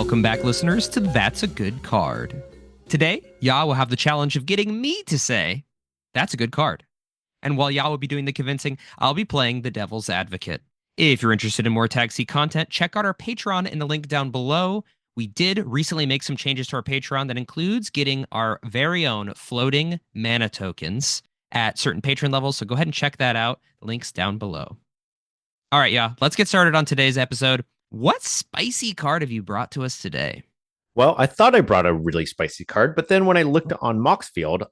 Welcome back, listeners, to That's a Good Card. Today, Ya will have the challenge of getting me to say, that's a good card. And while Ya will be doing the convincing, I'll be playing the devil's advocate. If you're interested in more Tag C content, check out our Patreon in the link down below. We did recently make some changes to our Patreon that includes getting our very own floating mana tokens at certain patron levels, so go ahead and check that out. Links down below. All right, Ya, let's get started on today's episode. What spicy card have you brought to us today? Well, I thought I brought a really spicy card, but then when I looked on Moxfield,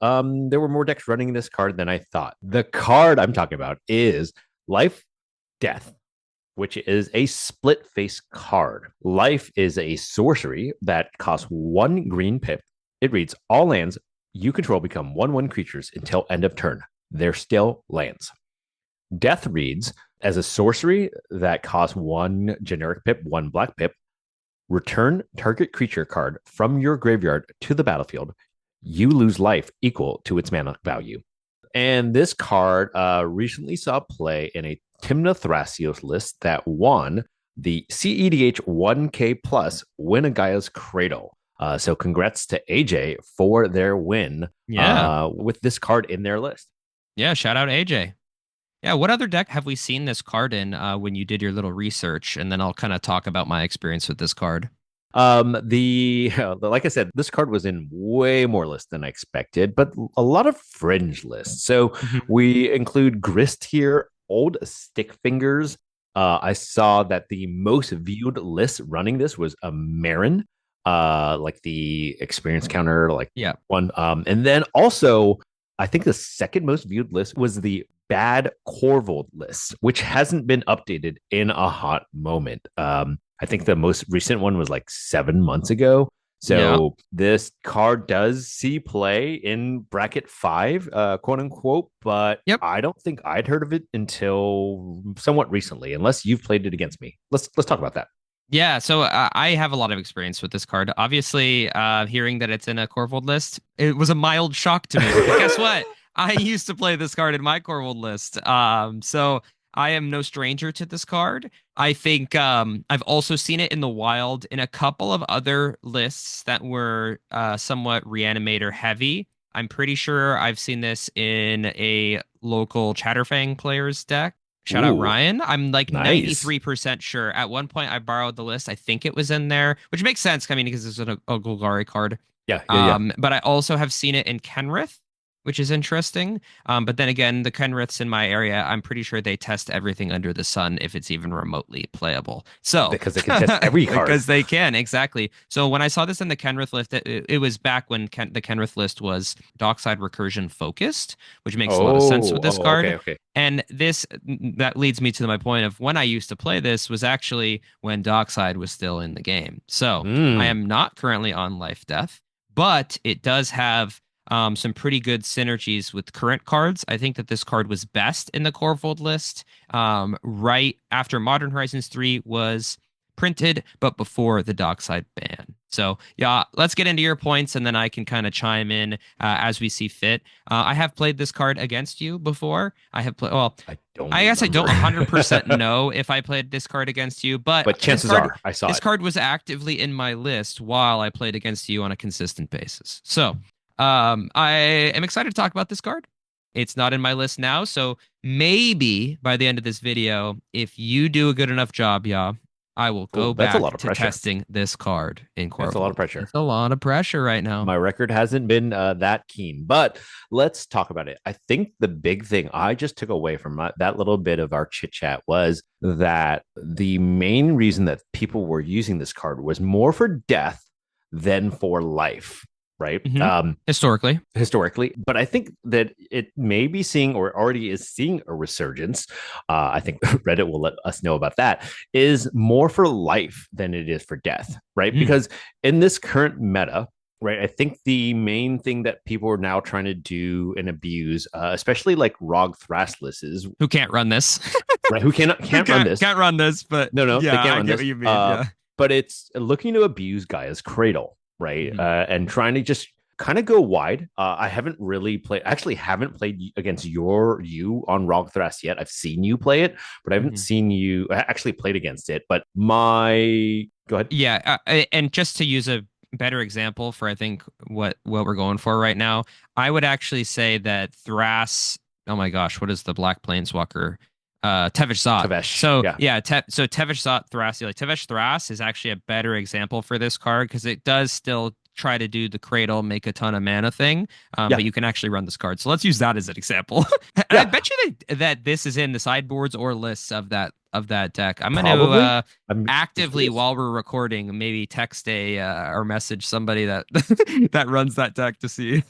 there were more decks running this card than I thought. The card I'm talking about is Life Death, which is a split face card. Life is a sorcery that costs 1 green pip. It reads all lands you control become 1/1 creatures until end of turn. They're still lands. Death reads as a sorcery that costs 1 generic pip, 1 black pip. Return target creature card from your graveyard to the battlefield. You lose life equal to its mana value. And this card recently saw play in a Timna Thrasios list that won the CEDH 1K plus win a Gaea's Cradle. So congrats to AJ for their win with this card in their list. Yeah, shout out AJ. Yeah, what other deck have we seen this card in when you did your little research? And then I'll kind of talk about my experience with this card. Like I said, this card was in way more lists than I expected, but a lot of fringe lists. So we include Grist here, Old Stick Fingers. I saw that the most viewed list running this was a Marin, like the experience counter, like one. And then also, I think the second most viewed list was the Bad Corvold list, which hasn't been updated in a hot moment. I think the most recent one was like 7 months ago. So this card does see play in bracket 5, quote unquote, but I don't think I'd heard of it until somewhat recently, unless you've played it against me. Let's talk about that. Yeah, so I have a lot of experience with this card. Obviously, hearing that it's in a Corvold list, it was a mild shock to me. But guess what? I used to play this card in my Corvold list. So I am no stranger to this card. I think I've also seen it in the wild in a couple of other lists that were somewhat reanimator heavy. I'm pretty sure I've seen this in a local Chatterfang player's deck. Shout out Ryan. I'm like 93% sure. At one point, I borrowed the list. I think it was in there, which makes sense. I mean, because it's a Golgari card. Yeah. But I also have seen it in Kenrith, which is interesting. But then again, the Kenriths in my area, I'm pretty sure they test everything under the sun if it's even remotely playable. So because they can test every card. Because they can, exactly. So when I saw this in the Kenrith list, it was back when the Kenrith list was Dockside Recursion focused, which makes a lot of sense with this card. Okay. And that leads me to my point of when I used to play this was actually when Dockside was still in the game. So I am not currently on Life Death, but it does have some pretty good synergies with current cards. I think that this card was best in the Corvold list right after Modern Horizons 3 was printed, but before the Dockside ban. So yeah, let's get into your points and then I can kind of chime in as we see fit. I have played this card against you before. I have played, well, I guess I don't 100% know if I played this card against you, but chances are I saw this card was actively in my list while I played against you on a consistent basis. So I am excited to talk about this card. It's not in my list now, so maybe by the end of this video, if you do a good enough job, I will go back to testing this card in Corvold. That's a lot of pressure. It's a lot of pressure right now. My record hasn't been that keen, but let's talk about it. I think the big thing I just took away from that little bit of our chit chat was that the main reason that people were using this card was more for death than for life. Right. Historically, but I think that it may be seeing or already is seeing a resurgence. I think Reddit will let us know about that, is more for life than it is for death. Right. Because in this current meta, right, I think the main thing that people are now trying to do and abuse, especially like Rog Thrastless, is who can't run this, right? Who can't run this? Can't run this, but no, they can't I run get this. what you mean. But it's looking to abuse Gaia's Cradle. Right. And trying to just kind of go wide. I haven't played against you on Rog Thras yet. I've seen you play it, but I haven't seen you actually played against it. But my Go ahead. Yeah, and just to use a better example for I think what we're going for right now, I would actually say that Thras. Oh my gosh, what is the Black Planeswalker? Tevesh Zot. Tavesh. So Yeah. yeah, so Tevesh Zot Thras, like Tevesh Thras is actually a better example for this card because it does still try to do the Cradle, make a ton of mana thing, but Yeah. you can actually run this card. So let's use that as an example. And I Yeah. bet you that this is in the sideboards or lists of that deck. I'm going to Probably. I'm actively curious. while we're recording maybe text a or message somebody that that runs that deck to see.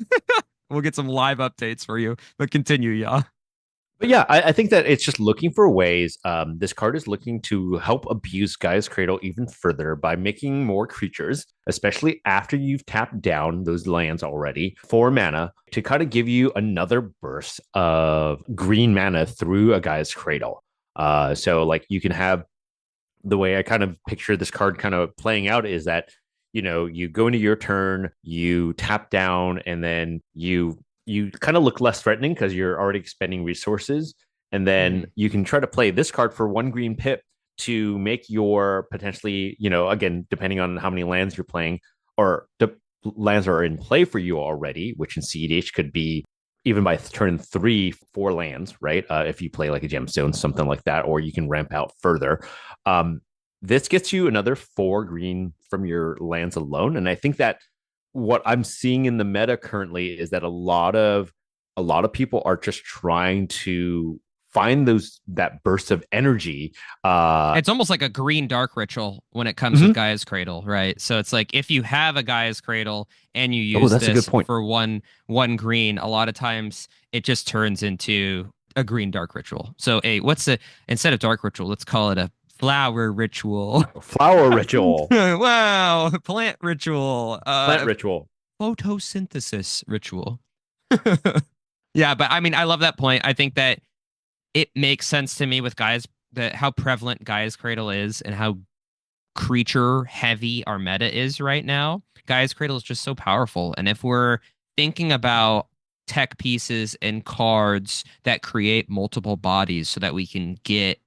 We'll get some live updates for you. But continue, yeah. But yeah, I think that it's just looking for ways. This card is looking to help abuse Gaia's Cradle even further by making more creatures, especially after you've tapped down those lands already for mana, to kind of give you another burst of green mana through a Gaia's Cradle. So like you can have the way I kind of picture this card kind of playing out is that you go into your turn, you tap down, and then you kind of look less threatening because you're already expending resources, and then Mm-hmm. you can try to play this card for one green pip to make your potentially, again, depending on how many lands you're playing or the lands are in play for you already, which in CEDH could be even by turn 3, 4 lands, right? If you play like a gemstone, something like that, or you can ramp out further. Um, this gets you another 4 green from your lands alone. And I think that what I'm seeing in the meta currently is that a lot of people are just trying to find that burst of energy. It's almost like a green dark ritual when it comes with Mhm. Gaia's Cradle, right? So it's like if you have a Gaia's Cradle and you Oh, use that's a good this point. for one green, a lot of times it just turns into a green dark ritual. So a what's the instead of dark ritual, let's call it a flower ritual. Flower ritual, Wow, plant ritual, plant ritual. photosynthesis ritual. Yeah, but I mean, I love that point. I think that it makes sense to me with guys that how prevalent Gaia's Cradle is and how creature heavy our meta is right now. Gaia's Cradle is just so powerful. And if we're thinking about tech pieces and cards that create multiple bodies so that we can get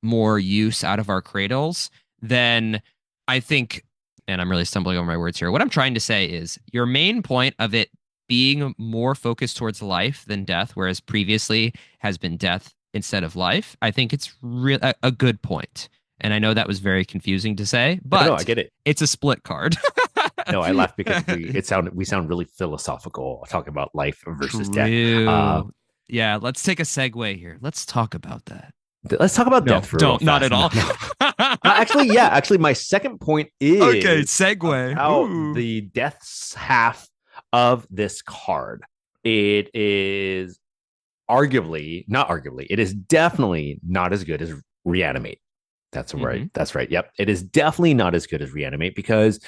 more use out of our cradles, then I think, and I'm really stumbling over my words here. What I'm trying to say is your main point of it being more focused towards life than death, whereas previously has been death instead of life. I think it's a good point. And I know that was very confusing to say, No, no, I but get it. it's a split card. No, I laugh because we sound really philosophical talking about life versus death. True. Yeah, let's take a segue here. Let's talk about that. Let's talk about No, death real don't, not fast. at No, all. no. Actually, yeah. Actually, my second point Okay, is segue. about Ooh. the deaths half of this card. It is not arguably, it is definitely not as good as Reanimate. That's right. Mm-hmm. That's right. Yep. It is definitely not as good as Reanimate because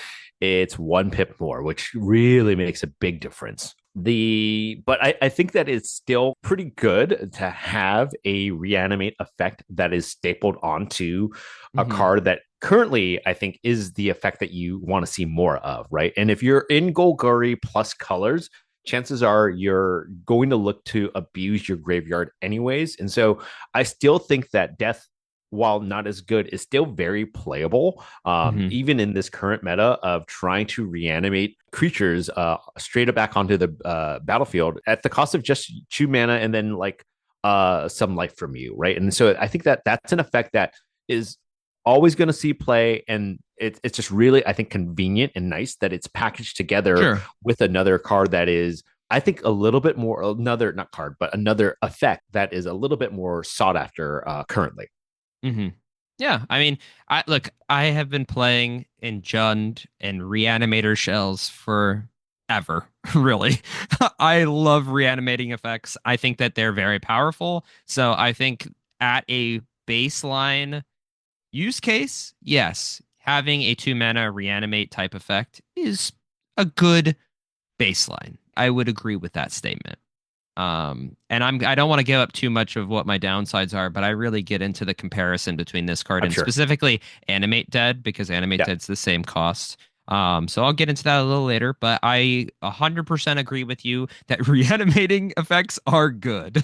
it's 1 pip more, which really makes a big difference. But I think that it's still pretty good to have a reanimate effect that is stapled onto a Mm-hmm. card that currently I think is the effect that you want to see more of, right? And if you're in Golgari plus colors, chances are you're going to look to abuse your graveyard anyways. And so I still think that death, while not as good, is still very playable, Mm-hmm. even in this current meta of trying to reanimate creatures straight up back onto the battlefield at the cost of just 2 mana and then like some life from you, right? And so I think that that's an effect that is always going to see play, and it's just really, I think, convenient and nice that it's packaged together Sure. with another card that is, I think, a little bit more, another, not card, but another effect that is a little bit more sought after currently. Mm-hmm. Yeah, I mean, I have been playing in Jund and Reanimator shells for ever, really. I love reanimating effects. I think that they're very powerful. So I think at a baseline use case, yes, having a 2 mana reanimate type effect is a good baseline. I would agree with that statement. And I don't want to give up too much of what my downsides are, but I really get into the comparison between this card I'm and sure. specifically Animate Dead because Animate Yeah. Dead's the same cost. So I'll get into that a little later, but I 100% agree with you that reanimating effects are good.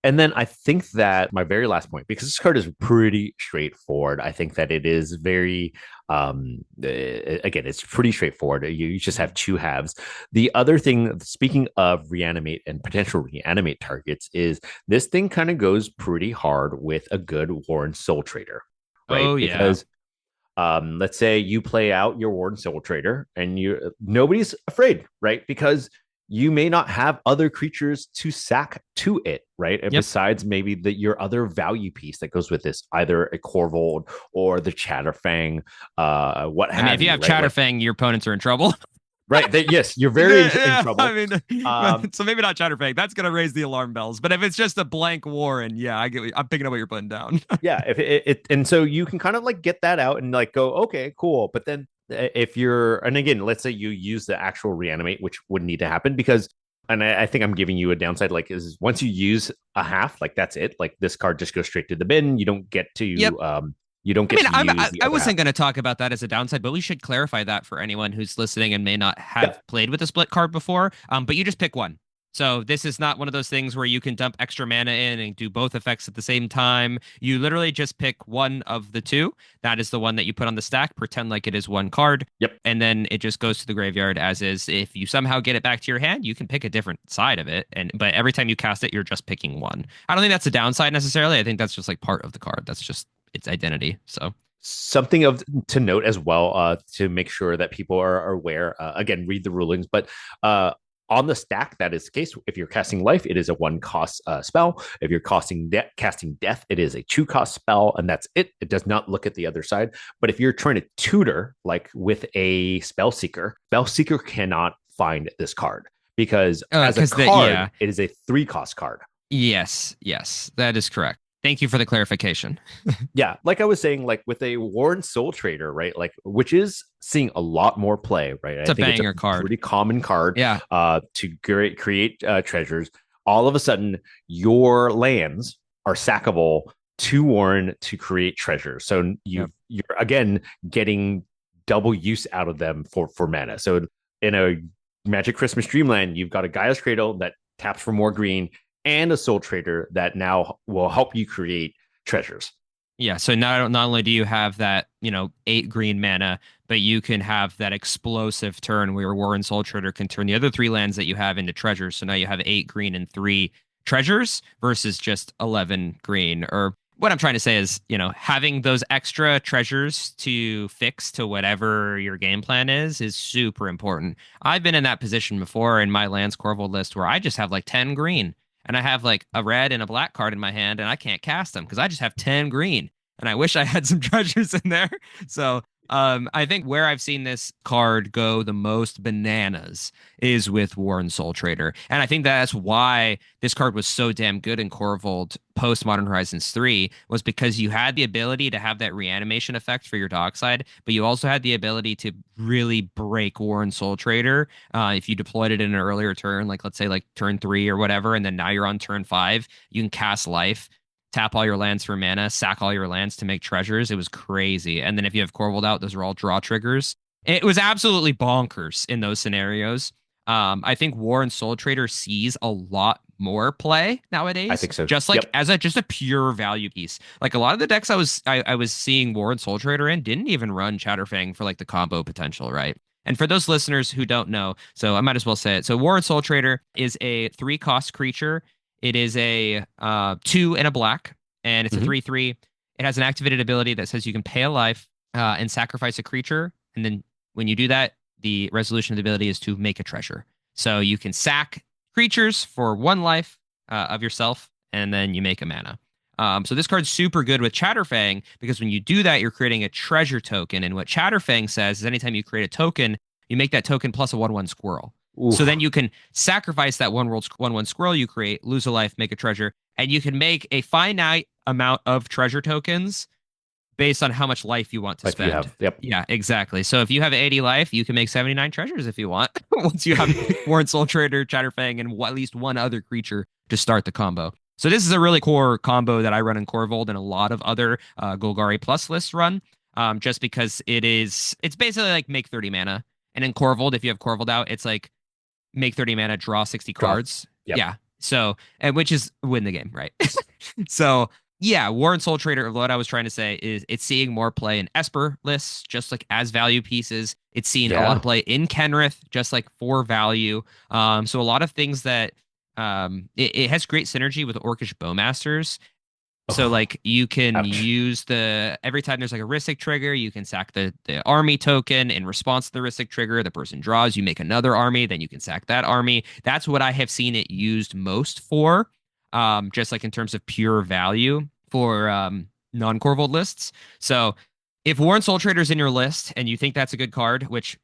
And then I think that my very last point, because this card is pretty straightforward, I think that it is very Again, it's pretty straightforward. You just have two halves. The other thing, speaking of reanimate and potential reanimate targets, is this thing kind of goes pretty hard with a good Warren Soultrader, right? Oh yeah. Because let's say you play out your Warden Soultrader and you nobody's afraid, right? Because you may not have other creatures to sack to it, right? And Yep. besides maybe your other value piece that goes with this, either a Corvold or the Chatterfang, what I mean, if have you you, have right? Like, Chatterfang, your opponents are in trouble. right? Yes, you're very in Yeah, I trouble. mean, so maybe not Chatterfang. That's gonna raise the alarm bells. But if it's just a blank Warren, yeah, I'm picking up what you're putting down. Yeah, if and so you can kind of like get that out and like go, okay, cool. But then if you're, and again, let's say you use the actual reanimate, which would need to happen because, and I think I'm giving you a downside, like is once you use a half, like that's it. Like this card just goes straight to the bin. Yep. You don't I get mean, to use the I other half. wasn't going to talk about that as a downside, but we should clarify that for anyone who's listening and may not Yeah, have played with a split card before. But you just pick one. So this is not one of those things where you can dump extra mana in and do both effects at the same time. You literally just pick one of the two. That is the one that you put on the stack. Pretend like it is one card, yep. and then it just goes to the graveyard as is. If you somehow get it back to your hand, you can pick a different side of it. And but every time you cast it, you're just picking one. I don't think that's a downside necessarily. I think that's just like part of the card. That's just its identity. So. Something of to note as well, to make sure that people are aware. Again, read the rulings, but on the stack, that is the case. If you're casting life, it is a one cost spell. If you're casting death, it is a two cost spell, and that's it. It does not look at the other side. But if you're trying to tutor, like with a spell seeker cannot find this card because as a Because that, card, yeah. it is a three cost card. Yes, that is correct. Thank you for the clarification. Yeah, like I was saying, like with a Warren Soultrader, right? Like which is seeing a lot more play, right? It's I a think it's a banger card. pretty common card Yeah. to create treasures. All of a sudden, your lands are sackable to Warren to create treasures. So Yep. you're again getting double use out of them for mana. So in a Magic Christmas Dreamland, you've got a Gaia's Cradle that taps for more green and a Soultrader that now will help you create treasures. Yeah. So not only do you have that, 8 green mana, but you can have that explosive turn where Warren Soul Trader can turn the other 3 lands that you have into treasures. So now you have 8 green and 3 treasures versus just 11 green. Or what I'm trying to say is, having those extra treasures to fix to whatever your game plan is super important. I've been in that position before in my lands Corvold list where I just have like 10 green and I have like a red and a black card in my hand and I can't cast them because I just have 10 green and I wish I had some treasures in there. So I think where I've seen this card go the most bananas is with Warren Soul Trader. And I think that's why this card was so damn good in Corvold post Modern Horizons 3 was because you had the ability to have that reanimation effect for your dog side, but you also had the ability to really break Warren Soul Trader if you deployed it in an earlier turn, like let's say like turn 3 or whatever, and then now you're on turn 5, you can cast life, tap all your lands for mana, sack all your lands to make treasures. It was crazy. And then if you have Corvold out, those are all draw triggers. It was absolutely bonkers in those scenarios. I think War and Soul Trader sees a lot more play I nowadays, think so. just like Yep. as a just a pure value piece. Like a lot of the decks I was seeing War and Soul Trader in didn't even run Chatterfang for like the combo potential, right? And for those listeners who don't know, so I might as well say it. So War and Soul Trader is a 3 cost creature. It is a 2 and a black, and it's a Mm-hmm. 3/3. It has an activated ability that says you can pay a life and sacrifice a creature. And then when you do that, the resolution of the ability is to make a treasure. So you can sack creatures for 1 life of yourself, and then you make a mana. So this card's super good with Chatterfang because when you do that, you're creating a treasure token. And what Chatterfang says is anytime you create a token, you make that token plus a 1/1 squirrel. So then Oof. you can sacrifice that 1/1 squirrel you create, lose a life, make a treasure, and you can make a finite amount of treasure tokens based on how much life you want to Like you spend. have. Yep. Yeah, exactly. So if you have 80 life, you can make 79 treasures if you want. Once you have Warren Soul Trader, Chatterfang, and at least one other creature to start the combo. So this is a really core combo that I run in Corvold and a lot of other Golgari Plus lists run. Just because it's basically like make 30 mana. And in Corvold, if you have Corvold out, it's like make 30 mana, draw 60 Draw. cards. Yep. Yeah. So, and which is win the game, right? So, Yeah, Warren Soultrader, what I was trying to say is it's seeing more play in Esper lists, just like as value pieces. It's seen a lot of Yeah. play in Kenrith, just like for value. So a lot of things that it has great synergy with Orcish Bowmasters. So Oh, like you can ouch. use the every time there's like a Rhystic trigger, you can sack the army token in response to the Rhystic trigger. The person draws, you make another army, then you can sack that army. That's what I have seen it used most for. Just like in terms of pure value for non-Corvold lists. So if Warren Soul Trader's in your list and you think that's a good card, which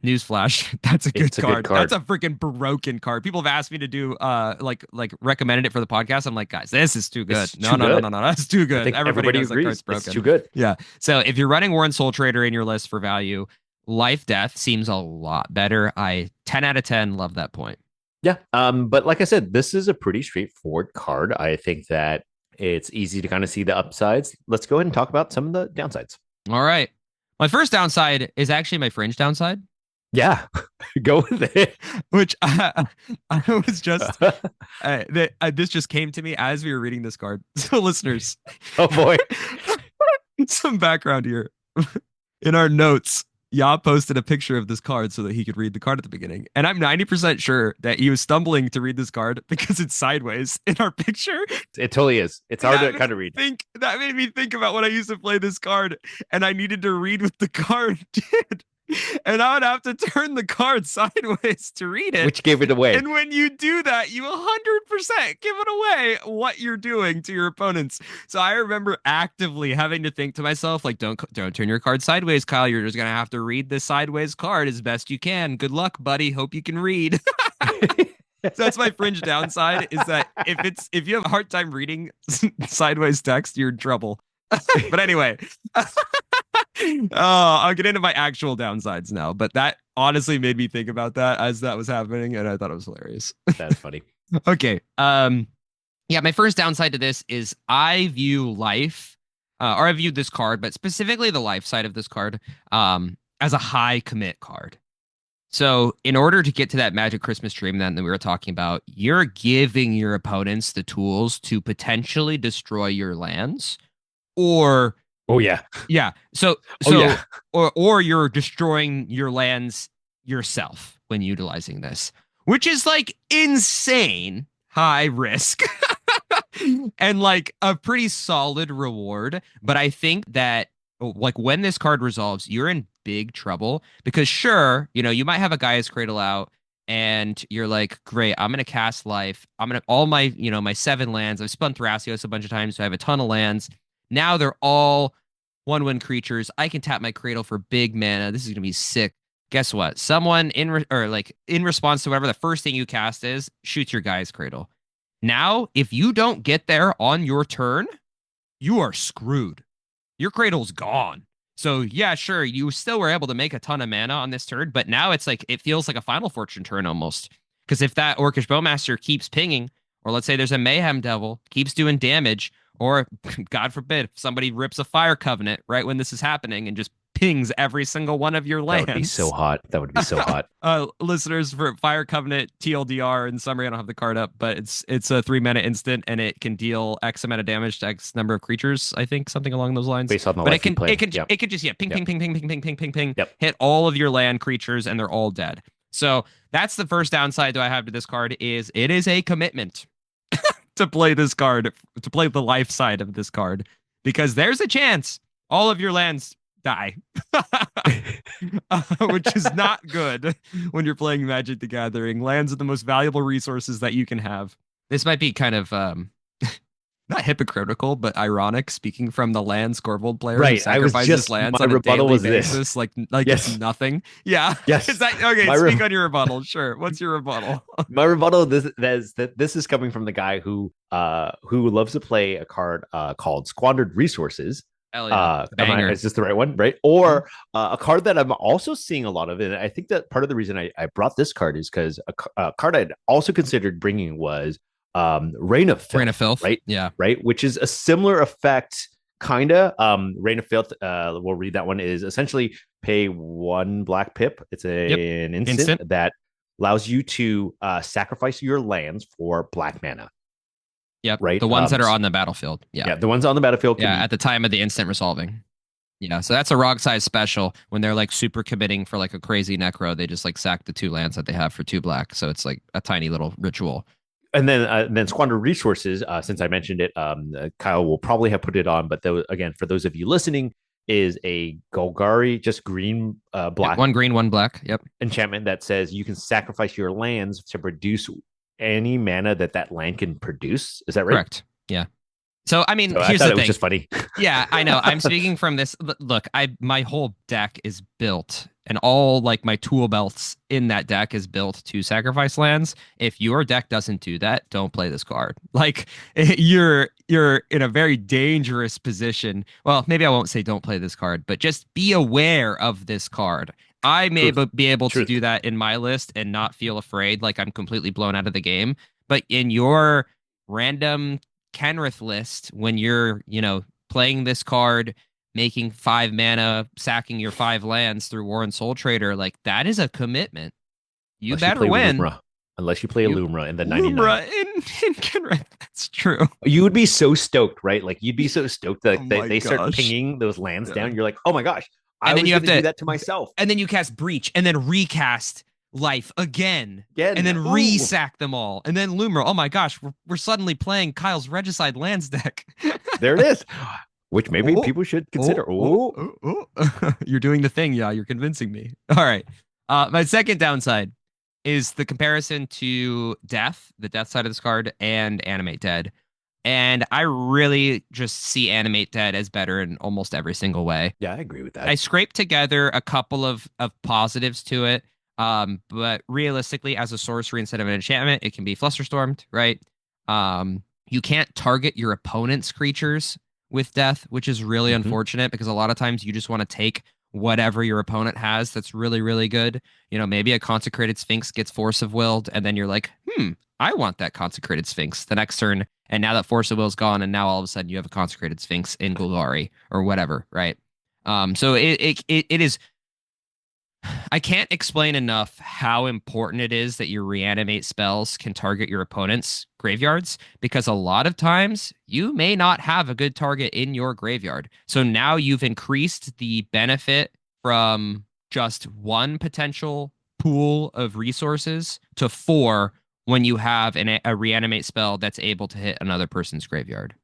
newsflash, that's a good It's a good card. That's card. a freaking broken card. People have asked me to do like recommended it for the podcast. I'm like, guys, this is too good. It's No, too no, no, good. no, no. That's too I good. think Everybody everybody knows that card's agrees. It's too broken. good. Yeah. So if you're running Warren Soul Trader in your list for value, Life Death seems a lot better. I 10 out of 10 love that point. Yeah. But like I said, this is a pretty straightforward card. I think that it's easy to kind of see the upsides. Let's go ahead and talk about some of the downsides. All right. My first downside is actually my fringe downside, Yeah. Go with it. which I was just this just came to me as we were reading this card. So listeners, Oh boy. some background here. In our notes, Ya posted a picture of this card so that he could read the card at the beginning. And I'm 90% sure that he was stumbling to read this card because it's sideways in our picture. It totally is. It's hard to kind of read. That made me think about when I used to play this card and I needed to read what the card did. And I would have to turn the card sideways to read it. Which gave it away. And when you do that, you 100% give it away what you're doing to your opponents. So I remember actively having to think to myself, like, don't turn your card sideways, Kyle. You're just gonna have to read this sideways card as best you can. Good luck, buddy. Hope you can read. So that's my fringe downside is that if you have a hard time reading sideways text, you're in trouble. But anyway, I'll get into my actual downsides now. But that honestly made me think about that as that was happening, and I thought it was hilarious. That's funny. Okay. Yeah, my first downside to this is I view life, or I view this card, but specifically the life side of this card, as a high commit card. So, in order to get to that Magic Christmas Dream then that we were talking about, you're giving your opponents the tools to potentially destroy your lands, or Oh yeah. yeah, so Oh yeah. or you're destroying your lands yourself when utilizing this, which is like insane high risk. And like a pretty solid reward. But I think that like when this card resolves, you're in big trouble because sure, you might have a Gaia's Cradle out and you're like, great, I'm gonna cast life. I'm gonna all my, my 7 lands. I've spun Thrasios a bunch of times, so I have a ton of lands. Now they're all 1/1 creatures. I can tap my Cradle for big mana. This is gonna be sick. Guess what? Someone in response to whatever the first thing you cast is, shoots your Gaia's Cradle. Now, if you don't get there on your turn, you are screwed. Your Cradle's gone. So yeah, sure, you still were able to make a ton of mana on this turn, but now it's like it feels like a Final Fortune turn almost. Because if that Orcish Bowmaster keeps pinging, or let's say there's a Mayhem Devil keeps doing damage, or God forbid, if somebody rips a Fire Covenant right when this is happening and just pings every single one of your lands. That would be so hot. That would be so hot. Listeners, for Fire Covenant TLDR, in summary, I don't have the card up, but it's a 3 mana instant and it can deal X amount of damage to X number of creatures. I think something along those lines. Based on the but life you play. it can Yep. it can just ping Yep. ping ping ping ping ping ping ping ping Yep. hit all of your land creatures and they're all dead. So that's the first downside that I have to this card is it is a commitment to play this card, to play the life side of this card, because there's a chance all of your lands die, which is not good when you're playing Magic the Gathering. Lands are the most valuable resources that you can have. This might be kind of not hypocritical, but ironic, speaking from the land Scorvold player Right. who sacrifices lands my on a rebuttal daily was basis, this. like Yes. it's nothing. Yeah. Yes. Is that okay? My Speak on your rebuttal. Sure. What's your rebuttal? My rebuttal this is coming from the guy who loves to play a card called Squandered Resources. Hell yeah. Is this the right one? Right. Or a card that I'm also seeing a lot of. And I think that part of the reason I brought this card is because a card I'd also considered bringing was Reign of Filth. Reign of Filth. Right. Yeah. Right. Which is a similar effect, kind of. Reign of Filth, we'll read that one, is essentially pay 1 black pip. It's an instant that allows you to sacrifice your lands for black mana. Yep. right? The ones that are on the battlefield. Yeah. Yeah, the ones on the battlefield can Yeah. be At the time of the instant resolving. Yeah. So that's a Rog size special. When they're like super committing for like a crazy necro, they just like sack the 2 lands that they have for 2 black. So it's like a tiny little ritual. and then squander resources. Since I mentioned it, Kyle will probably have put it on, but again, for those of you listening, is a Golgari, just green, Yep, black 1 green, 1 black. Yep. enchantment that says you can sacrifice your lands to produce any mana that land can produce. Is that right? Correct. Yeah. So I mean, So I here's thought the it was thing. just funny. Yeah, I know. I'm speaking from this. Look, my whole deck is built, and all like my tool belts in that deck is built to sacrifice lands. If your deck doesn't do that, don't play this card. Like you're in a very dangerous position. Well, maybe I won't say don't play this card, but just be aware of this card. I may Truth. be able to Truth. do that in my list and not feel afraid like I'm completely blown out of the game. But in your random Kenrith list, when you're, playing this card, making 5 mana, sacking your 5 lands through Warren Soultrader, like that is a commitment. You Unless you better play win. Lumra. Unless you play a You Lumra in the 99. Lumra in Kenrith. That's true. You would be so stoked, right? Like you'd be so stoked that Oh they, my they start gosh. pinging those lands Yeah. down. You're like, oh my gosh, I And then was you going have to do to, that to myself. and then you cast Breach, and then recast Life again, Again. and then Ooh. resack them all, and then Lumra. Oh my gosh, we're suddenly playing Kyle's Regicide lands deck. There it is. Which maybe Oh, people should consider. You're doing the thing. Yeah, you're convincing me. All right. My second downside is the comparison to Death, the Death side of this card, and Animate Dead. And I really just see Animate Dead as better in almost every single way. Yeah, I agree with that. I scraped together a couple of positives to it. But realistically, as a sorcery instead of an enchantment, it can be Flusterstormed, right? You can't target your opponent's creatures with Death, which is really unfortunate because a lot of times you just want to take whatever your opponent has that's really, really good. Maybe a Consecrated Sphinx gets Force of Willed, and then you're like, I want that Consecrated Sphinx the next turn. And now that Force of Will's gone, and now all of a sudden you have a Consecrated Sphinx in Golgari or whatever, right? So it is. I can't explain enough how important it is that your reanimate spells can target your opponent's graveyards, because a lot of times you may not have a good target in your graveyard. So now you've increased the benefit from just one potential pool of resources to 4 when you have a reanimate spell that's able to hit another person's graveyard.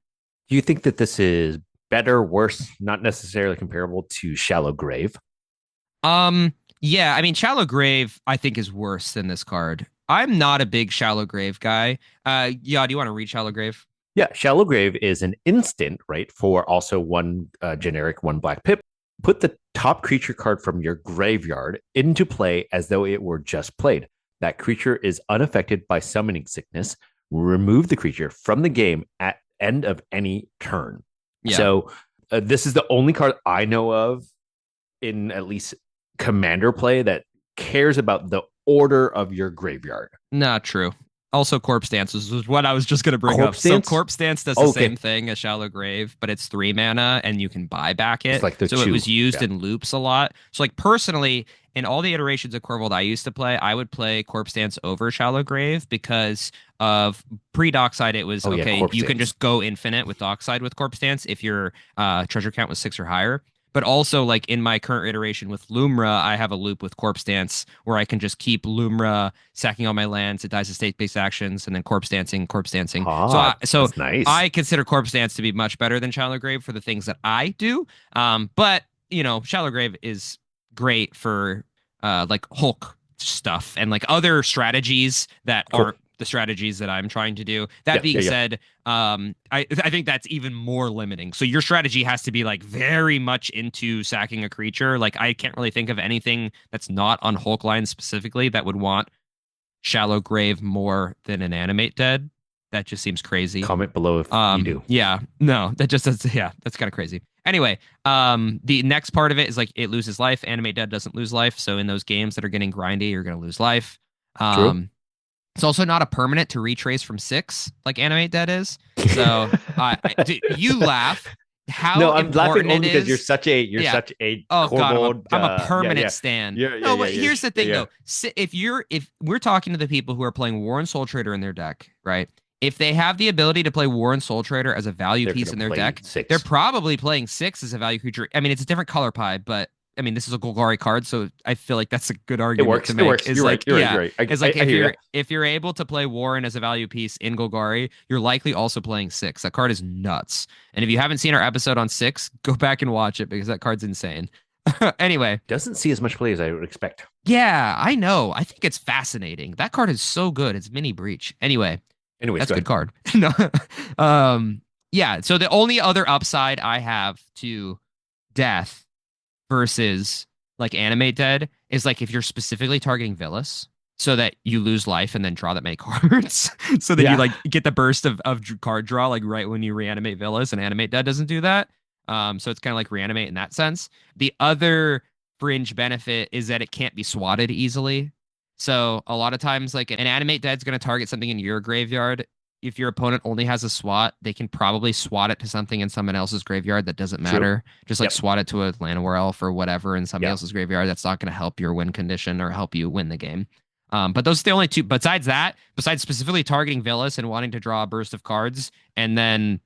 Do you think that this is better, worse, not necessarily comparable to Shallow Grave? Yeah, I mean, Shallow Grave, I think, is worse than this card. I'm not a big Shallow Grave guy. Yeah, do you want to read Shallow Grave? Yeah, Shallow Grave is an instant, right? For also one generic, 1 black pip. Put the top creature card from your graveyard into play as though it were just played. That creature is unaffected by summoning sickness. Remove the creature from the game at end of any turn. Yeah. So this is the only card I know of in at least Commander play that cares about the order of your graveyard. Not true. Also, Corpse Dance was what I was just going to bring Corpse up. Dance? So Corpse Dance does the same thing as Shallow Grave, but it's 3 mana and you can buy back it. It's like the so it was used in loops a lot. So like personally, in all the iterations of Corvold I used to play, I would play Corpse Dance over Shallow Grave because of pre-Dockside. It was you can just go infinite with Dockside with Corpse Dance if your treasure count was 6 or higher. But also, like in my current iteration with Lumra, I have a loop with Corpse Dance where I can just keep Lumra sacking all my lands. It dies to state-based actions, and then Corpse Dancing. So that's nice. I consider Corpse Dance to be much better than Shallow Grave for the things that I do. But Shallow Grave is great for like Hulk stuff and like other strategies that aren't the strategies that I'm trying to do. That being said, I think that's even more limiting. So your strategy has to be like very much into sacking a creature. Like I can't really think of anything that's not on Hulk line specifically that would want Shallow Grave more than an Animate Dead. That just seems crazy. Comment below if you do. Yeah, no, that's kind of crazy. Anyway, the next part of it is like it loses life. Animate Dead doesn't lose life. So in those games that are getting grindy, you're going to lose life. True. It's also not a permanent to retrace from 6 like Animate Dead is. So you laugh. How no, I'm laughing only because is, you're such a God, I'm a permanent stan. Here's the thing though. If we're talking to the people who are playing Warren Soultrader in their deck, right? if they have the ability to play Warren Soultrader as a value They're piece going in to their play deck, they're 6. probably playing 6 as a value creature. I mean, it's a different color pie, but I mean, this is a Golgari card, so I feel like that's a good It argument works. to It make. works. Is You're right. like, You're right. yeah, You're right. is like I hear you. if you're able to play Warren as a value piece in Golgari, you're likely also playing 6. That card is nuts. And if you haven't seen our episode on 6, go back and watch it because that card's insane. Anyway, Doesn't see as much play as I would expect. yeah, I know. I think it's fascinating. That card is so good. It's Mini Breach. Anyway, Anyways, that's go a good ahead. card. No. Yeah, so the only other upside I have to death versus like Animate Dead is like if you're specifically targeting Villas so that you lose life and then draw that many cards. So then you Yeah. like get the burst of card draw like right when you reanimate Villas, and Animate Dead doesn't do that. So it's kind of like reanimate in that sense. The other fringe benefit is that it can't be swatted easily. So a lot of times, like an Animate Dead's going to target something in your graveyard. If your opponent only has a swat, they can probably swat it to something in someone else's graveyard that doesn't True. matter. Just like Yep. swat it to a Llanowar Elf or whatever in somebody Yep. else's graveyard. That's not going to help your win condition or help you win the game. But those are the only two. Besides that, besides specifically targeting Villas and wanting to draw a burst of cards and then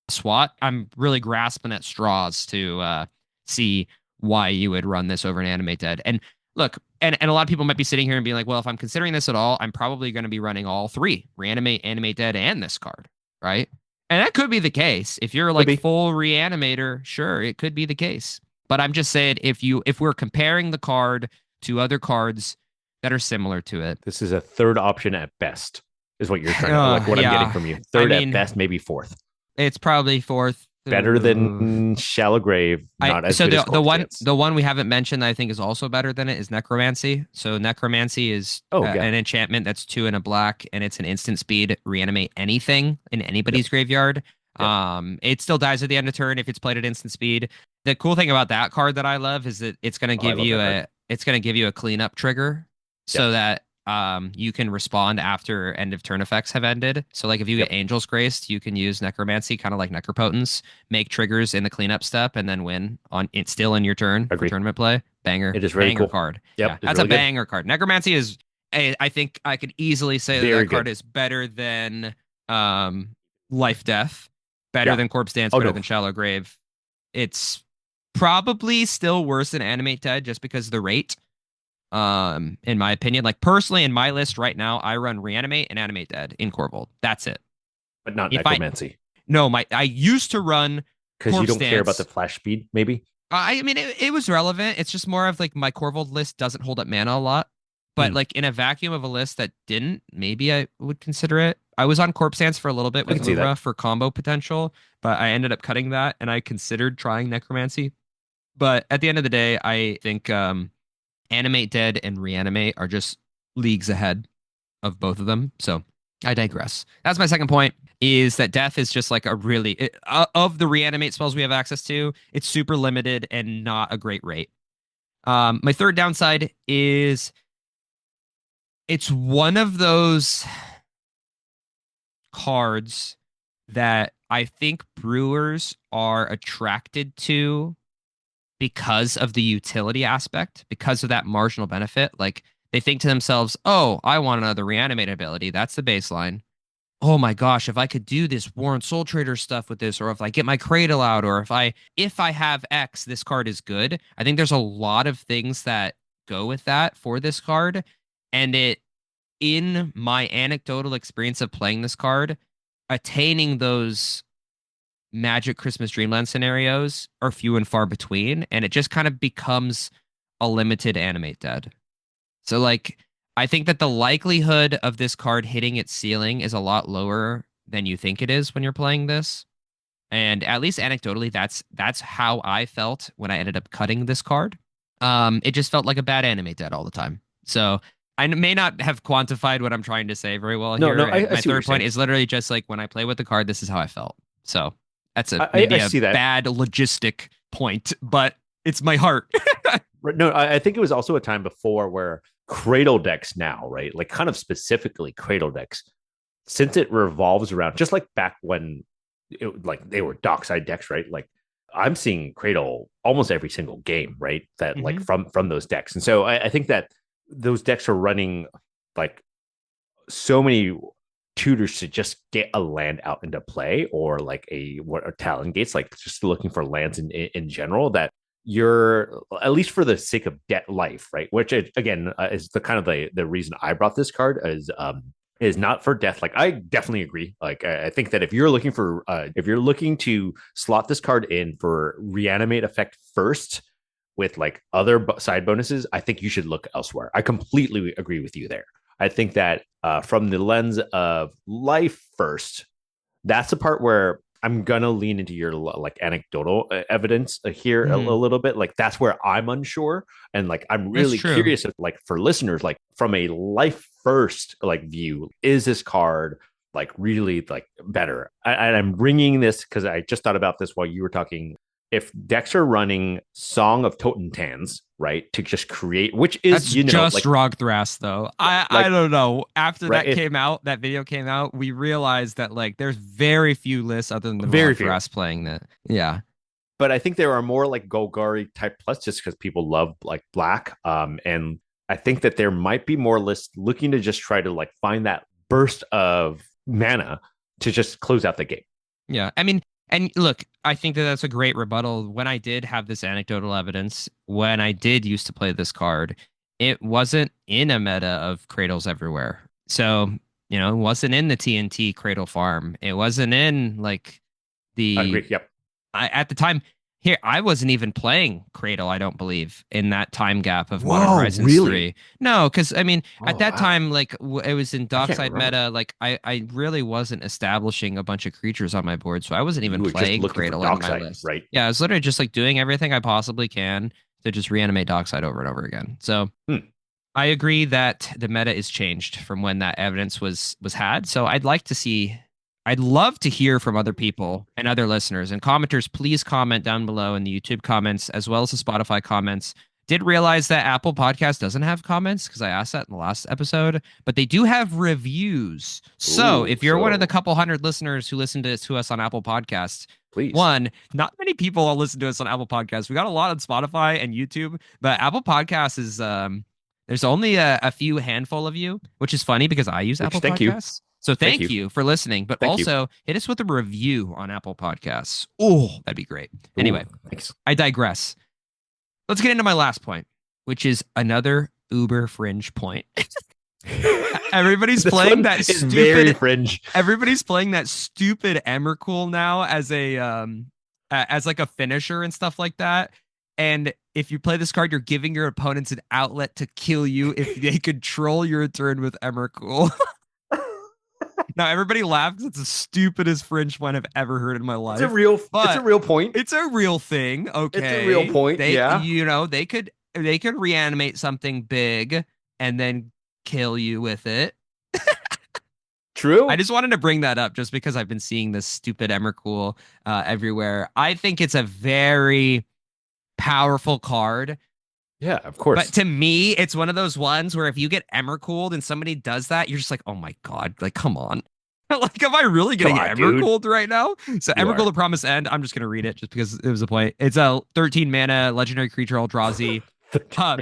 SWAT, I'm really grasping at straws to see why you would run this over an Animate Dead. And look, and a lot of people might be sitting here and being like, well, if I'm considering this at all, I'm probably going to be running all three: Reanimate, Animate Dead, and this card, right? And that could be the case. If you're Could like be. full Reanimator, sure, it could be the case. But I'm just saying, if we're comparing the card to other cards that are similar to it, This is a third option at best, is what you're trying to like. What I'm getting yeah, from you. I Third at mean, best, maybe fourth. it's probably fourth. Better than Shallow Grave. Not as So good as the Corpse one Dance. the one we haven't mentioned that I think is also better than it is Necromancy. So Necromancy is Oh yeah. an enchantment that's 2 and a black, and it's an instant speed reanimate anything in anybody's Yep. graveyard. Yep. It still dies at the end of turn if it's played at instant speed. The cool thing about that card that I love is that it's going to I give love you that card. it's going to give you a cleanup trigger so Yep. that you can respond after end of turn effects have ended. So like if you Yep. get Angel's Graced, you can use Necromancy, kind of like Necropotence, make triggers in the cleanup step, and then win on it still in your turn for Agreed. tournament play. Banger. It is very banger cool. card. Yep, Yeah, it's that's really a good. banger card. Necromancy is I think I could easily say that Very that card good. is better than Life Death, better Yeah. than Corpse Dance, Oh better no. than Shallow Grave. It's probably still worse than Animate Dead just because of the rate. In my opinion, like personally in my list right now, I run Reanimate and Animate Dead in Corvold. That's it. But not If I Necromancy. no, I used to run Because you Corpse don't care about the Dance. flash speed, maybe? I mean, it was relevant. It's just more of like my Corvold list doesn't hold up mana a lot. But Hmm. like in a vacuum of a list that didn't, maybe I would consider it. I was on Corpse Dance for a little bit I with can see that. Lumra for combo potential, but I ended up cutting that and I considered trying Necromancy. But at the end of the day, I think Animate Dead and Reanimate are just leagues ahead of both of them. So I digress. That's my second point is that death is just like a really of the reanimate spells we have access to, it's super limited and not a great rate. My third downside is it's one of those cards that I think brewers are attracted to because of the utility aspect, because of that marginal benefit. Like they think to themselves, oh, I want another reanimate ability. That's the baseline. Oh my gosh, if I could do this Warren Soultrader stuff with this, or if I get my Cradle out, or if I have X, this card is good. I think there's a lot of things that go with that for this card. And it in my anecdotal experience of playing this card, attaining those Magic Christmas Dreamland scenarios are few and far between, and it just kind of becomes a limited animate dead. So like I think that the likelihood of this card hitting its ceiling is a lot lower than you think it is when you're playing this. And at least anecdotally, that's how I felt when I ended up cutting this card. It just felt like a bad animate dead all the time. So I may not have quantified what I'm trying to say very well No, here. no, And I my see what you're third point saying. is literally just like when I play with the card, this is how I felt. So that's I maybe a see that. bad logistic point, but it's my heart. No, I think it was also a time before where Cradle decks now, right? Like kind of specifically Cradle decks, since it revolves around just like back when like they were dockside decks, right? Like I'm seeing Cradle almost every single game, right? That like Mhm. from those decks. And so I think that those decks are running like so many tutors to just get a land out into play, or like a talon gates, like just looking for lands in general, that you're, at least for the sake of debt life, right? Which again is the kind of the reason I brought this card is not for death. Like I definitely agree. Like I think that if you're looking to slot this card in for reanimate effect first with like other side bonuses, I think you should look elsewhere. I completely agree with you there. I think that from the lens of life first, that's the part where I'm gonna lean into your like anecdotal evidence here a little bit. Like that's where I'm unsure, and like I'm That's really true. curious. If, like for listeners, like from a life first like view, is this card like really like better? And I'm bringing this because I just thought about this while you were talking. If decks are running Song of Totentans, right, to just create, which is That's just like Rogthras, though. I like don't know. After right, that came out, that video came out, we realized that like there's very few lists other than the very few. Rogthras playing that. Yeah. But I think there are more like Golgari type plus just because people love like black. And I think that there might be more lists looking to just try to like find that burst of mana to just close out the game. Yeah. I mean, and look, I think that that's a great rebuttal. When I did have this anecdotal evidence, when I did used to play this card, it wasn't in a meta of Cradles everywhere. So, it wasn't in the TNT Cradle farm. It wasn't in like I the agree. Yep. at the time here, I wasn't even playing Cradle, I don't believe, in that time gap of Modern Whoa, Horizons really? 3. No, because I mean, Oh at that wow. time, like it was in I can't Dockside remember. meta, like I really wasn't establishing a bunch of creatures on my board, so I wasn't even You were just playing looking for Cradle in my Dockside, list. right? Yeah, I was literally just like doing everything I possibly can to just reanimate Dockside over and over again. So Hmm. I agree that the meta is changed from when that evidence was had. So I'd love to hear from other people and other listeners and commenters. Please comment down below in the YouTube comments as well as the Spotify comments. Did realize that Apple Podcast doesn't have comments because I asked that in the last episode, but they do have reviews. So Ooh, if you're one of the so couple hundred listeners who listen to us on Apple Podcasts, please. one, not many people listen to us on Apple Podcasts. We got a lot on Spotify and YouTube, but Apple Podcasts is there's only a few handful of you, which is funny because I use Which Apple thank you. Podcasts. So Thank thank you. you for listening, but Thank you. also hit us with a review on Apple Podcasts. Oh, that'd be great. Ooh, Anyway, thanks. I digress. Let's get into my last point, which is another uber fringe point. Everybody's This playing one that is very stupid fringe. everybody's playing that stupid Emrakul now as like a finisher and stuff like that. And if you play this card, you're giving your opponents an outlet to kill you if they control your turn with Emrakul. Now everybody laughs because it's the stupidest fringe one I've ever heard in my life. It's a But real point. it's a real thing, It's a real okay? point. Yeah. They could reanimate something big and then kill you with it. I True. just wanted to bring that up just because I've been seeing this stupid Emrakul everywhere. I think it's a very powerful card, Yeah, of but course. to me, it's one of those ones where if you get Emrakuled and somebody does that, you're just like, oh my God, like, come on. Like, am I really Come getting on, dude. Emrakuled right now? So, You Emrakul are. the Promised End, I'm just going to read it just because it was a point. It's a 13 mana legendary creature, Eldrazi. Uh,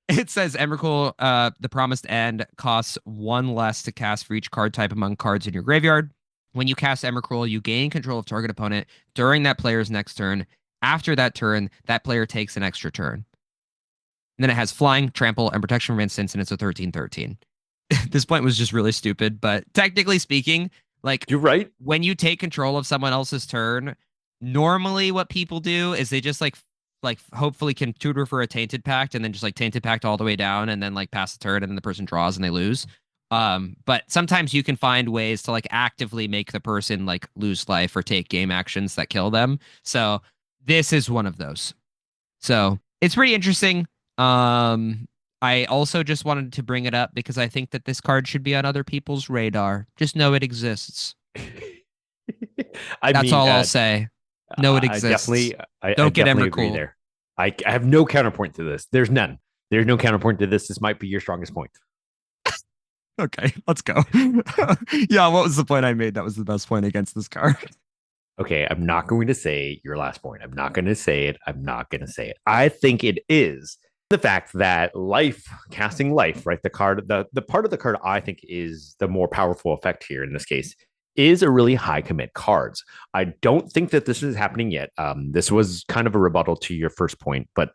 it says Emrakul, the Promised End costs one less to cast for each card type among cards in your graveyard. When you cast Emrakul, you gain control of target opponent during that player's next turn. After that turn, that player takes an extra turn. And then it has flying, trample, and protection from instants, and it's a 13/13. This point was just really stupid, but technically speaking, like You're right. when you take control of someone else's turn, normally what people do is they just like hopefully can tutor for a tainted pact and then just like tainted pact all the way down and then like pass the turn and then the person draws and they lose. But sometimes you can find ways to like actively make the person like lose life or take game actions that kill them. So this is one of those. So it's pretty interesting. Um, I also just wanted to bring it up because I think that this card should be on other people's radar. Just know it exists. I That's mean, all I'll say. Know it I exists. definitely, I Don't get definitely agree Emrakul. there. I have no counterpoint to this. There's none. There's no counterpoint to this. This might be your strongest point. Okay, let's go. Yeah, what was the point I made? That was the best point against this card. Okay, I'm not going to say your last point. I'm not going to say it. I'm not going to say it. I think it is The fact that life, casting life, right? The part of the card I think is the more powerful effect here in this case is a really high commit cards. I don't think that this is happening yet. This was kind of a rebuttal to your first point, but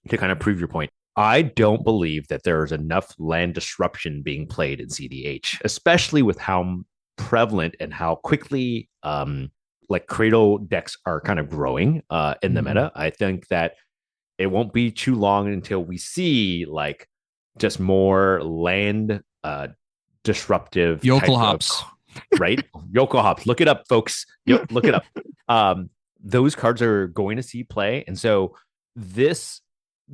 to kind of prove your point, I don't believe that there is enough land disruption being played in CDH, especially with how prevalent and how quickly like Cradle decks are kind of growing in the meta. I think that it won't be too long until we see like just more land disruptive Yokel type of hops. right Yoko hops. Look it up, folks. Yep, look it up. Those cards are going to see play, and so this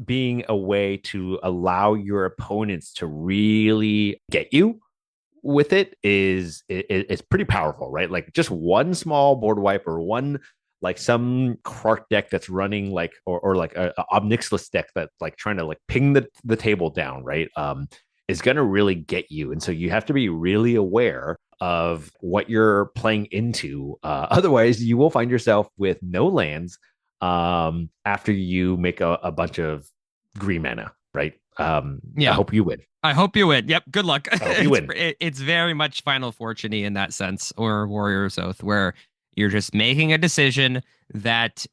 being a way to allow your opponents to really get you with it is pretty powerful, right? Like just one small board wipe or one like some Quark deck that's running like or like a Obnixilus deck that like trying to like ping the table down, right? Is gonna really get you. And so you have to be really aware of what you're playing into. Otherwise, you will find yourself with no lands after you make a bunch of green mana, right? I Yeah. hope you win. I hope you win. Yep. Good luck. I hope you win. It's very much Final Fortune in that sense, or Warrior's Oath, where you're just making a decision that,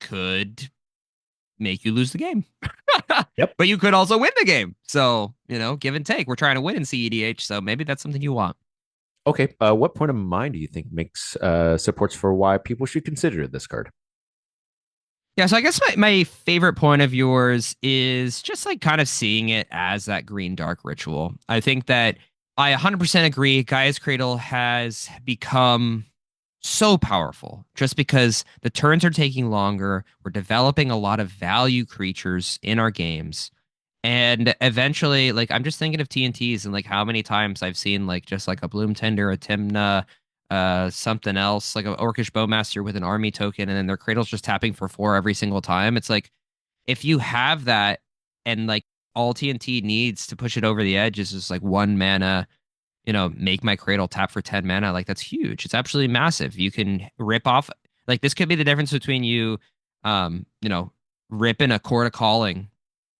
could make you lose the game. Yep. But you could also win the game. So, give and take. We're trying to win in CEDH. So maybe that's something you want. Okay. What point of mind do you think makes supports for why people should consider this card? Yeah, so I guess my favorite point of yours is just like kind of seeing it as that green dark ritual. I think that I 100% agree. Gaia's Cradle has become so powerful just because the turns are taking longer. We're developing a lot of value creatures in our games. And eventually, like I'm just thinking of TNTs and like how many times I've seen like just like a Bloom Tender, a Timna, something else, like an Orcish Bowmaster with an army token, and then their Cradle's just tapping for 4 every single time. It's like if you have that and like all TNT needs to push it over the edge is just like 1 mana, make my Cradle tap for 10 mana, like that's huge. It's absolutely massive. You can rip off like this could be the difference between you ripping a Chord of Calling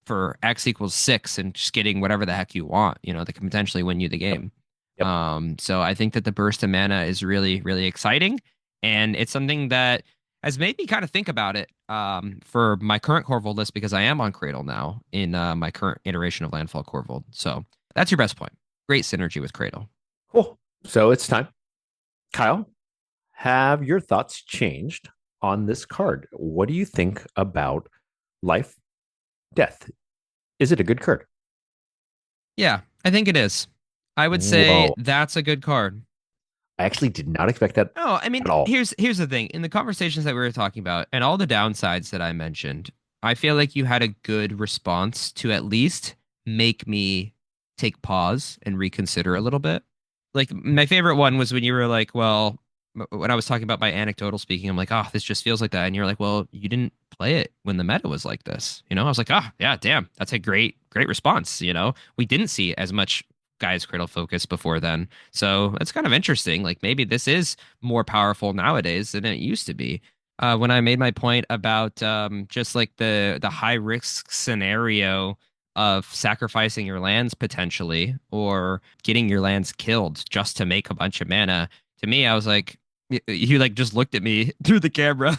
for X equals 6 and just getting whatever the heck you want, that can potentially win you the Yep. game. Yep. So I think that the burst of mana is really, really exciting. And it's something that has made me kind of think about it for my current Corvold list because I am on Cradle now in my current iteration of Landfall Corvold. So that's your best point. Great synergy with Cradle. Cool. So it's time. Kyle, have your thoughts changed on this card? What do you think about life, death? Is it a good card? Yeah, I think it is. I would say Whoa. that's a good card. I actually did not expect that Oh, I mean, at all. here's the thing. In the conversations that we were talking about and all the downsides that I mentioned, I feel like you had a good response to at least make me take pause and reconsider a little bit. Like my favorite one was when you were like, well, when I was talking about my anecdotal speaking, I'm like, oh, this just feels like that. And you're like, well, you didn't play it when the meta was like this. I was like, ah, yeah, damn, that's a great, great response. We didn't see as much Gaia's Cradle focus before then. So it's kind of interesting. Like maybe this is more powerful nowadays than it used to be. When I made my point about just like the high risk scenario of sacrificing your lands potentially or getting your lands killed just to make a bunch of mana. To me, I was like, you like just looked at me through the camera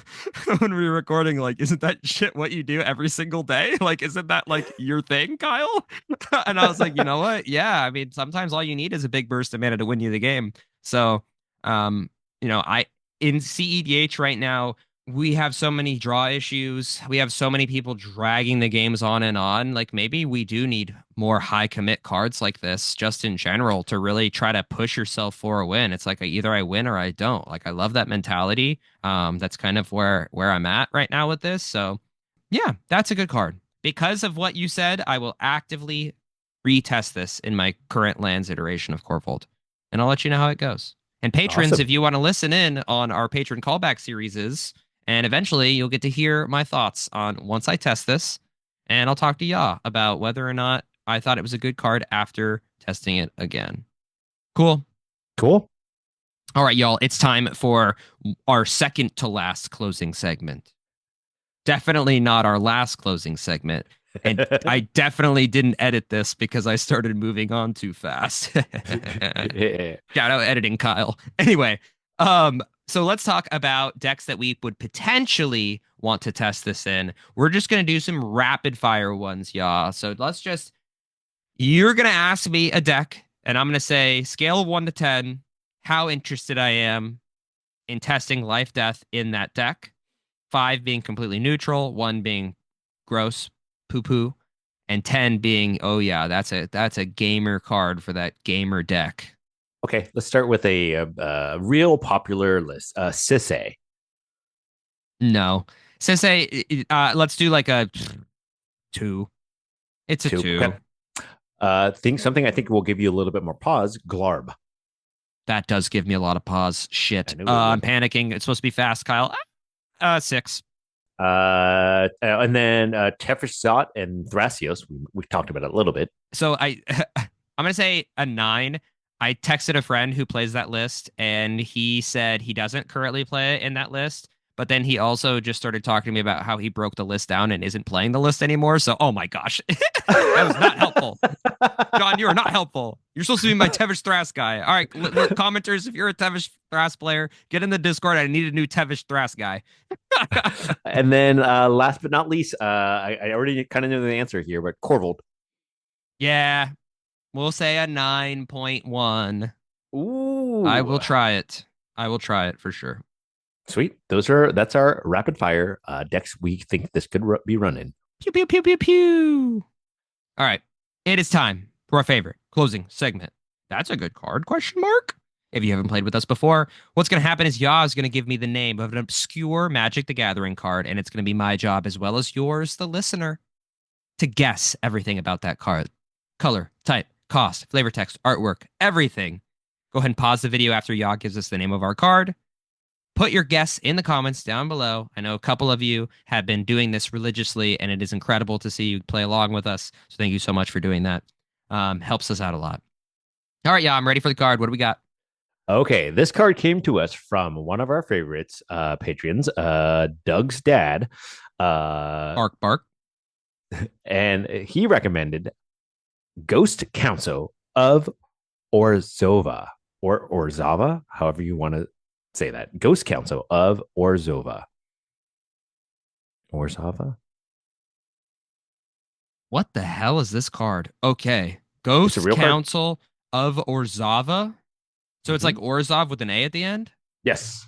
when we were recording, like, isn't that shit what you do every single day? Like, isn't that like your thing, Kyle? And I was like, you know what? Yeah, I mean, sometimes all you need is a big burst of mana to win you the game. So, I in CEDH right now, we have so many draw issues. We have so many people dragging the games on and on. Like maybe we do need more high commit cards like this just in general to really try to push yourself for a win. It's like either I win or I don't. Like I love that mentality. That's kind of where I'm at right now with this. So yeah, that's a good card. Because of what you said, I will actively retest this in my current lands iteration of Corvold. And I'll let you know how it goes. And patrons, Awesome. if you want to listen in on our patron callback series, and eventually you'll get to hear my thoughts on once I test this. And I'll talk to Ya about whether or not I thought it was a good card after testing it again. Cool. Cool. All right, y'all. It's time for our second to last closing segment. Definitely not our last closing segment, And I definitely didn't edit this because I started moving on too fast. Shout out editing, Kyle. Anyway, so let's talk about decks that we would potentially want to test this in. We're just gonna do some rapid fire ones, y'all. So you're gonna ask me a deck, and I'm gonna say scale of 1 to 10, how interested I am in testing life death in that deck. Five being completely neutral, one being gross, poo poo, and 10 being, oh yeah, that's a gamer card for that gamer deck. Okay, let's start with a real popular list. Sisse. No. Sensei, let's do like a two. It's a Two. Okay. two. Think something I think will give you a little bit more pause. Glarb. That does give me a lot of pause. I Shit. knew it I'm would. panicking. It's supposed to be fast, Kyle. Six. And then Tefrissat and Thrasios. We talked about it a little bit. So I'm gonna say a nine. I texted a friend who plays that list, and he said he doesn't currently play in that list. But then he also just started talking to me about how he broke the list down and isn't playing the list anymore. So, oh my gosh, that was not helpful. John, you are not helpful. You're supposed to be my Tevish Thras guy. All right, commenters, if you're a Tevish Thras player, get in the Discord. I need a new Tevish Thras guy. And then last but not least, I already kind of know the answer here, but Corvold. Yeah, we'll say a 9.1. I Ooh, will try it. I will try it for sure. sweet. That's our rapid fire decks. We think this could be running. Pew, pew, pew, pew, pew. All right. It is time for our favorite closing segment. That's a good card, question mark. If you haven't played with us before, what's going to happen is Ya is going to give me the name of an obscure Magic the Gathering card, and it's going to be my job as well as yours, the listener, to guess everything about that card. Color, type, cost, flavor text, artwork, everything. Go ahead and pause the video after Ya gives us the name of our card. Put your guess in the comments down below. I know a couple of you have been doing this religiously, and it is incredible to see you play along with us. So thank you so much for doing that. Helps us out a lot. All right, yeah, I'm ready for the card. What do we got? Okay, this card came to us from one of our favorites, Patreons, Doug's dad. Bark, bark. And he recommended Ghost Council of Orzova or Orzava, however you want to say that. Ghost Council of Orzova. Orzava? What the hell is this card? Okay, It's a Ghost real card? Council of Orzava. So it's like Mm-hmm. Orzov with an A at the end. Yes.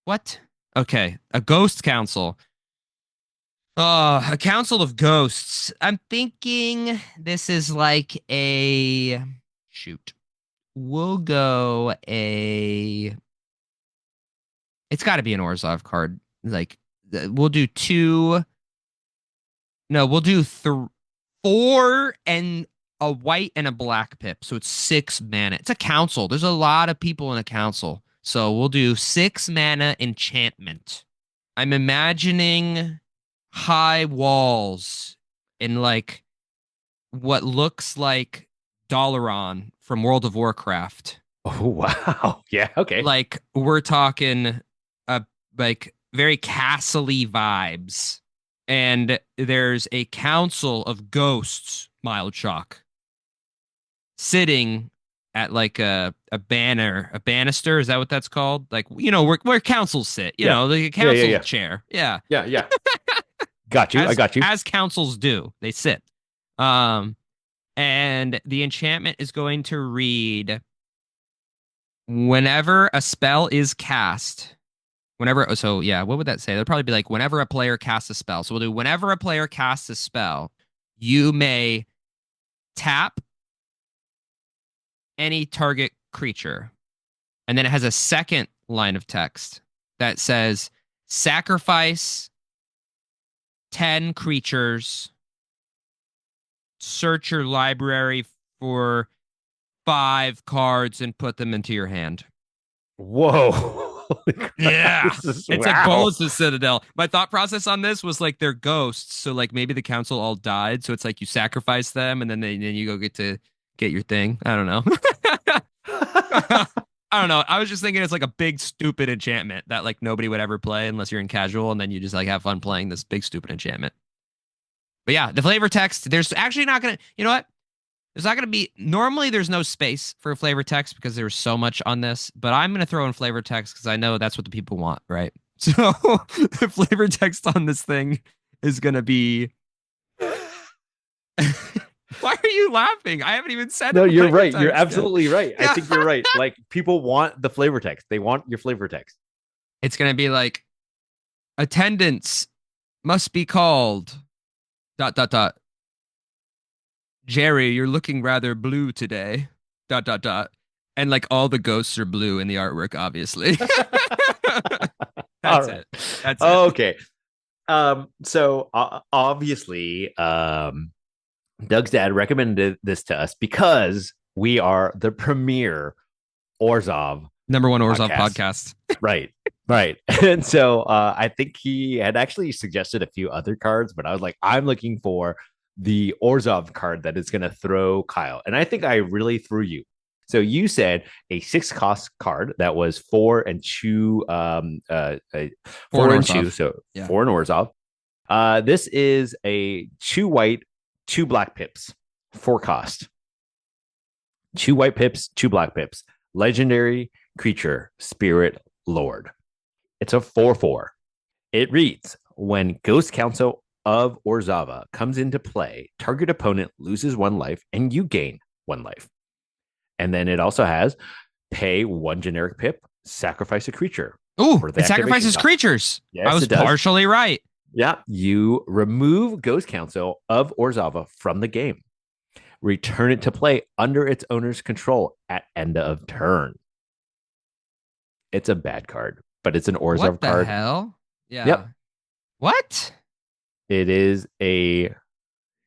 What? Okay, a Ghost Council. A council of ghosts. I'm thinking this is like a shoot. We'll go a. It's got to be an Orzhov card. Like we'll do two. No, we'll do four and a white and a black pip. So it's 6 mana. It's a council. There's a lot of people in a council. So we'll do 6 mana enchantment. I'm imagining high walls in like what looks like Dalaran from World of Warcraft. Oh, wow. Yeah. Okay. Like we're talking like very castle-y vibes. And there's a council of ghosts, mild shock, sitting at like a banner, a banister. Is that what that's called? Like, where councils sit, Yeah. the Yeah. Yeah. council Yeah. chair. Yeah. Yeah. Yeah. Got you. I As got you. as councils do, they sit. Um, and the enchantment is going to read whenever a spell is cast. So yeah, what would that say? That'd probably be like whenever a player casts a spell. So we'll do whenever a player casts a spell, you may tap any target creature. And then it has a second line of text that says sacrifice 10 creatures, search your library for 5 cards and put them into your hand. Whoa. Yeah. It's a Wow. both the Citadel. My thought process on this was like they're ghosts. So like maybe the council all died. So it's like you sacrifice them and then you go get your thing. I don't know. I don't know. I was just thinking it's like a big stupid enchantment that like nobody would ever play unless you're in casual, and then you just like have fun playing this big stupid enchantment. But yeah, the flavor text, there's actually not going to, you know what? There's not going to be, normally there's no space for flavor text because there's so much on this, but I'm going to throw in flavor text because I know that's what the people want, right? So the flavor text on this thing is going to be. Why are you laughing? I haven't even said No, you're flavor right. You're text yet. absolutely right. I Yeah. think you're right. Like people want the flavor text. They want your flavor text. It's going to be like attendance must be called dot dot dot. Jerry, you're looking rather blue today. Dot dot dot. And like all the ghosts are blue in the artwork, obviously. All That's right. it. That's it. Okay. So obviously, Doug's dad recommended this to us because we are the premier Orzhov Number one Orzhov podcast. podcast. Right. Right. And so I think he had actually suggested a few other cards, but I was like, I'm looking for the Orzhov card that is going to throw Kyle. And I think I really threw you. So you said a 6 cost card that was 4 and 2, Four 4 and 2, Orzhov. so Yeah. 4 and Orzhov. This is a 2 white, 2 black pips, 4 cost. 2 white pips, 2 black pips. Legendary creature, Spirit Lord. It's a 4/4. It reads when Ghost Council of Orzhova comes into play, target opponent loses 1 life and you gain 1 life. And then it also has pay 1 generic pip, sacrifice a creature. Ooh, for the it sacrifices activation cost. creatures. Yes, I was it does. partially right. Yeah, you remove Ghost Council of Orzhova from the game. Return it to play under its owner's control at end of turn. It's a bad card, but it's an Orzhov What the card. hell? Yeah. Yep. What? It is a.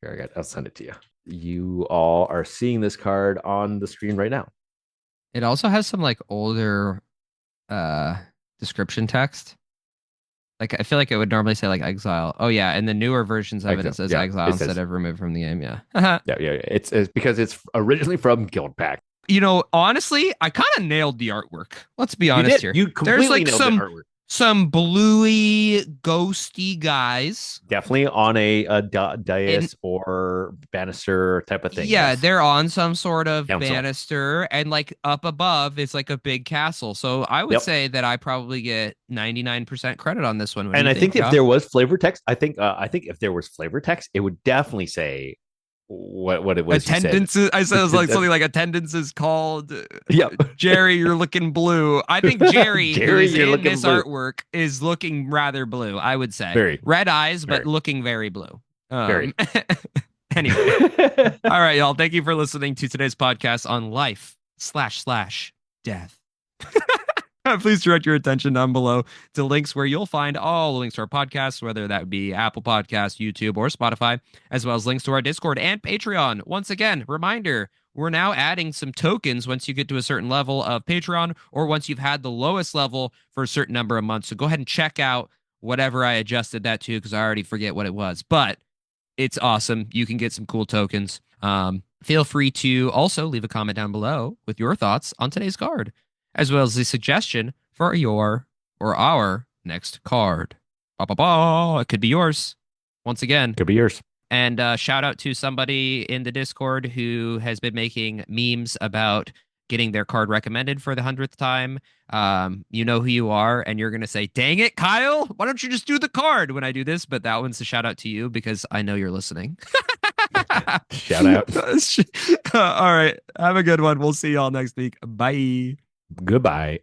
Here, I'll send it to you. You all are seeing this card on the screen right now. It also has some like older description text. Like I feel like it would normally say like exile. Oh yeah, and the newer versions of it says Yeah, exile it instead says- of removed from the game. Yeah. Yeah. It's because it's originally from Guild Pack. You know, honestly, I kind of nailed the artwork. Let's be You honest did. here. You There's completely like nailed the artwork. some bluey, ghosty guys. Definitely on a dais And or banister type of thing. yeah, Yes. they're on some sort of Council. banister, and like up above is like a big castle. So I would Yep. say that I probably get 99% credit on this one. What do And you I think if Josh? there was flavor text, I think if there was flavor text, it would definitely say what it was. Attendance You is, I said it was like something like attendance is called. Yep. Jerry, you're looking blue. I think Jerry, who Jerry, is you're in looking this blue. artwork, is looking rather blue. I would say Very. red eyes, but Very. looking very blue. Very. Anyway, all right, y'all. Thank you for listening to today's podcast on life/death. Please direct your attention down below to links where you'll find all the links to our podcasts, whether that be Apple Podcasts, YouTube, or Spotify, as well as links to our Discord and Patreon. Once again, reminder, we're now adding some tokens once you get to a certain level of Patreon or once you've had the lowest level for a certain number of months. So go ahead and check out whatever I adjusted that to because I already forget what it was. But it's awesome. You can get some cool tokens. Feel free to also leave a comment down below with your thoughts on today's card, as well as the suggestion for your or our next card. It could be yours. Once again. Could be yours. And shout out to somebody in the Discord who has been making memes about getting their card recommended for the 100th time. You know who you are, and you're going to say, dang it, Kyle, why don't you just do the card when I do this? But that one's a shout out to you because I know you're listening. Shout out. All right. Have a good one. We'll see y'all next week. Bye. Goodbye.